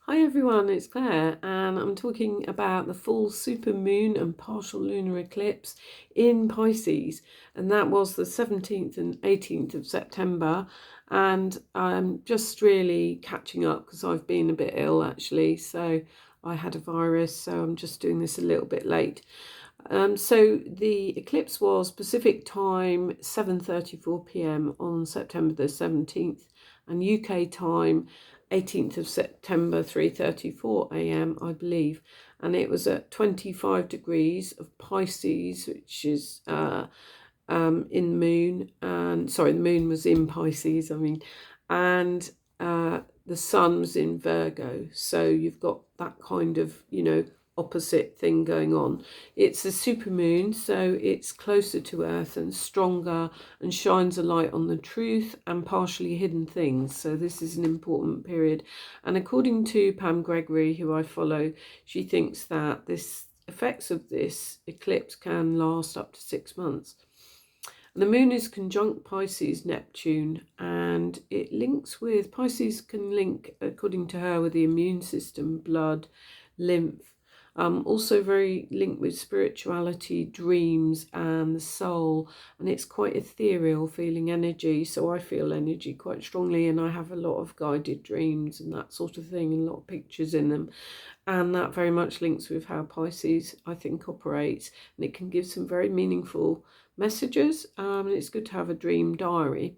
Hi everyone, it's Claire, and I'm talking about the full supermoon and partial lunar eclipse in Pisces, and that was the 17th and 18th of September. And I'm just really catching up because I've been a bit ill actually, so I had a virus, so I'm just doing this a little bit late. So the eclipse was Pacific time 7:34 p.m. on September the 17th, and UK time 18th of September 3:34 a.m. I believe, and it was at 25 degrees of Pisces, which is in the moon, and sorry, the moon was in Pisces. And the sun was in Virgo, so you've got that kind of opposite thing going on. It's a supermoon, so it's closer to Earth and stronger and shines a light on the truth and partially hidden things. So this is an important period. And according to Pam Gregory, who I follow, she thinks that this effects of this eclipse can last up to 6 months. And the moon is conjunct Pisces Neptune, and it links with Pisces, can link, according to her, with the immune system, blood, lymph. Also very linked with spirituality, dreams, and the soul. And it's quite ethereal, feeling energy. So I feel energy quite strongly, and I have a lot of guided dreams and that sort of thing, and a lot of pictures in them. And that very much links with how Pisces, I think, operates. And it can give some very meaningful messages. And it's good to have a dream diary.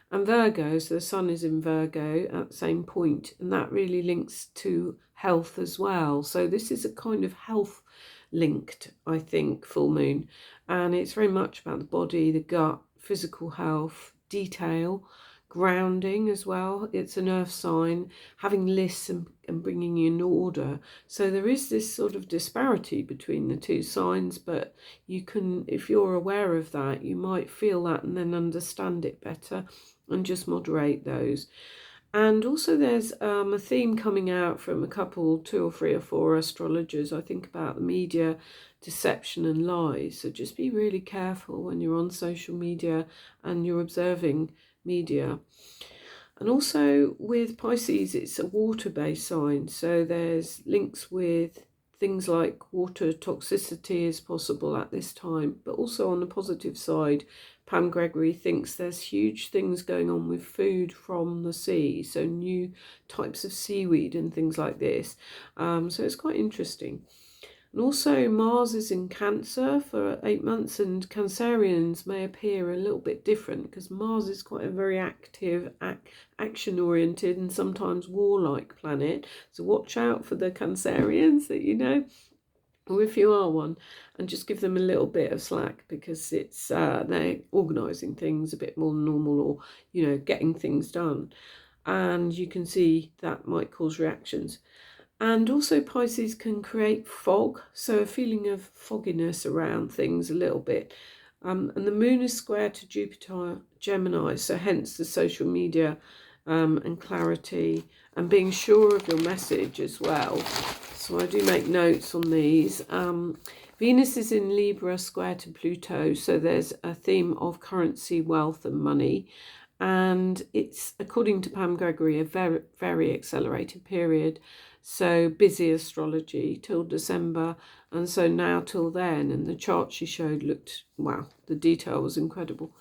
And Virgo, so the sun is in Virgo at the same point, and that really links to health as well. So this is a kind of health linked, I think, full moon. And it's very much about the body, the gut, physical health, detail, grounding as well. It's an earth sign, having lists and bringing in order. So there is this sort of disparity between the two signs, but you can, if you're aware of that, you might feel that and then understand it better and just moderate those. And also there's a theme coming out from a couple, 2 or 3 or 4 astrologers, I think, about the media, deception and lies. So just be really careful when you're on social media and you're observing media. And also with Pisces, it's a water-based sign. So there's links with things like water toxicity is possible at this time. But also on the positive side, Pam Gregory thinks there's huge things going on with food from the sea. So new types of seaweed and things like this. So it's quite interesting. And also Mars is in Cancer for 8 months, and Cancerians may appear a little bit different because Mars is quite a very active, action-oriented and sometimes warlike planet. So watch out for the Cancerians that you know, or if you are one, and just give them a little bit of slack because it's they're organising things a bit more than normal, or getting things done. And you can see that might cause reactions. And also Pisces can create fog, so a feeling of fogginess around things a little bit. And the moon is square to Jupiter, Gemini, so hence the social media and clarity and being sure of your message as well. So I do make notes on these. Venus is in Libra, square to Pluto, so there's a theme of currency, wealth and money. And it's, according to Pam Gregory, a very, very accelerated period. So busy astrology till December, and so now till then. And the chart she showed looked, wow, the detail was incredible.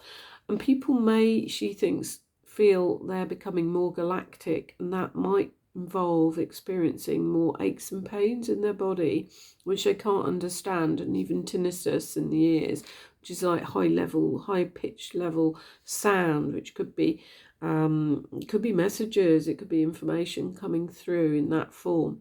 And people may, she thinks, feel they're becoming more galactic, and that might involve experiencing more aches and pains in their body, which they can't understand, and even tinnitus in the ears, which is like high pitched level sound, which could be messages, it could be information coming through in that form.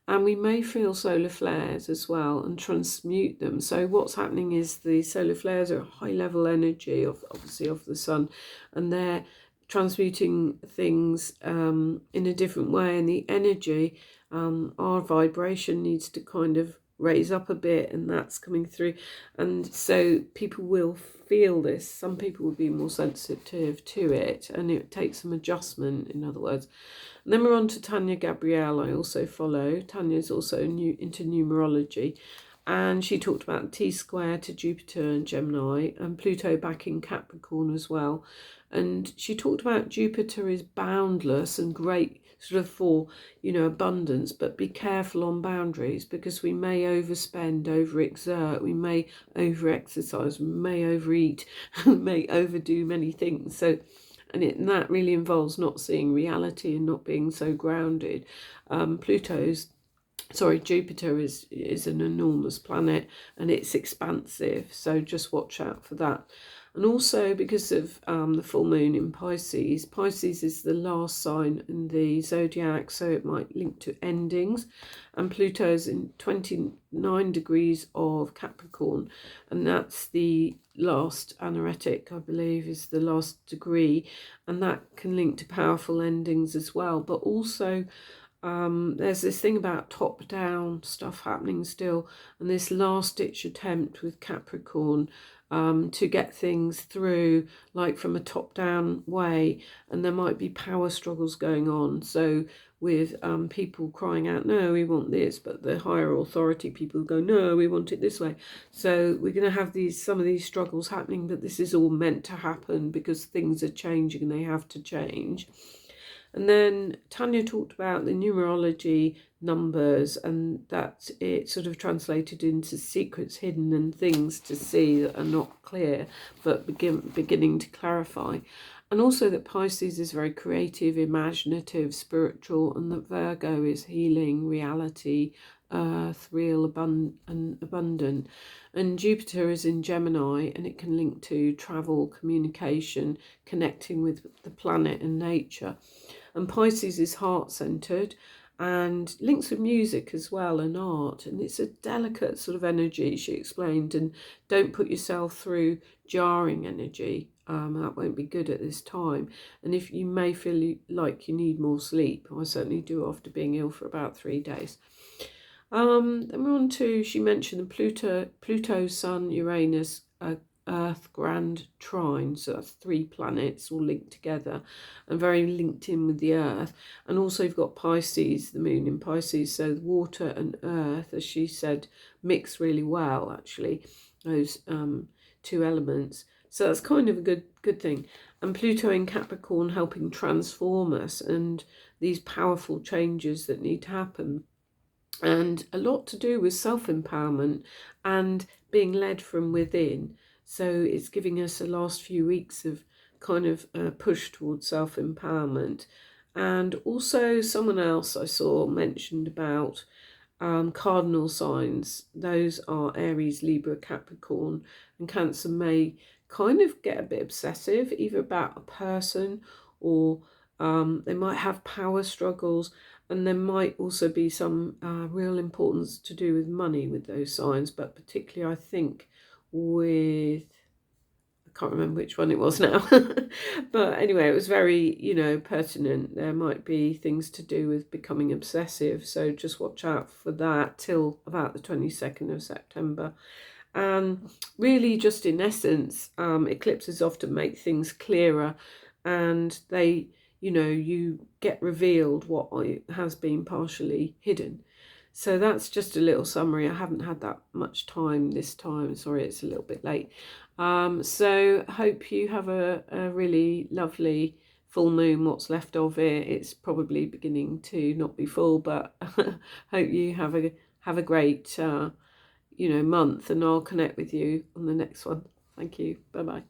And we may feel solar flares as well and transmute them. So what's happening is the solar flares are high level energy obviously of the sun, and they're transmuting things in a different way. And the energy, our vibration needs to kind of raise up a bit, and that's coming through. And so people will feel this. Some people will be more sensitive to it, and it takes some adjustment, in other words. And then we're on to Tanya Gabrielle, I also follow. Tanya's also into numerology, and she talked about T square to Jupiter and Gemini, and Pluto back in Capricorn as well. And she talked about Jupiter is boundless and great sort of for, abundance, but be careful on boundaries, because we may overspend, overexert, we may overexercise, we may overeat, we may overdo many things. So, and that really involves not seeing reality and not being so grounded. Jupiter is an enormous planet, and it's expansive, so just watch out for that. And also because of the full moon in Pisces. Pisces is the last sign in the zodiac, so it might link to endings. And Pluto's in 29 degrees of Capricorn, and that's the last anaretic, I believe, is the last degree, and that can link to powerful endings as well. But also there's this thing about top-down stuff happening still, and this last-ditch attempt with Capricorn to get things through, like from a top-down way, and there might be power struggles going on. So with people crying out, no, we want this, but the higher authority people go, no, we want it this way. So we're going to have some of these struggles happening, but this is all meant to happen because things are changing and they have to change. And then Tanya talked about the numerology numbers, and that it sort of translated into secrets hidden and things to see that are not clear, but beginning to clarify. And also that Pisces is very creative, imaginative, spiritual, and that Virgo is healing, reality, earth, real, and abundant. And Jupiter is in Gemini, and it can link to travel, communication, connecting with the planet and nature. And Pisces is heart-centered and links with music as well and art. And it's a delicate sort of energy, she explained, and don't put yourself through jarring energy. That won't be good at this time. And if you may feel like you need more sleep, I certainly do after being ill for about 3 days. Then we're on to, she mentioned the Pluto, Sun, Uranus, Earth grand trine, so that's 3 planets all linked together and very linked in with the Earth. And also you've got Pisces, the moon in Pisces, so water and earth, as she said, mix really well actually, those 2 elements. So that's kind of a good thing. And Pluto in Capricorn helping transform us and these powerful changes that need to happen. And a lot to do with self-empowerment and being led from within. So it's giving us the last few weeks of kind of push towards self-empowerment. And also someone else I saw mentioned about cardinal signs. Those are Aries, Libra, Capricorn, and Cancer may kind of get a bit obsessive, either about a person or they might have power struggles, and there might also be some real importance to do with money with those signs, but particularly I think with, I can't remember which one it was now, but anyway, it was very, pertinent. There might be things to do with becoming obsessive, so just watch out for that till about the 22nd of September. And really, just in essence, eclipses often make things clearer, and they, you get revealed what has been partially hidden. So that's just a little summary. I haven't had that much time this time. Sorry, it's a little bit late. So hope you have a really lovely full moon, what's left of it. It's probably beginning to not be full, but hope you have a great month, and I'll connect with you on the next one. Thank you. Bye bye.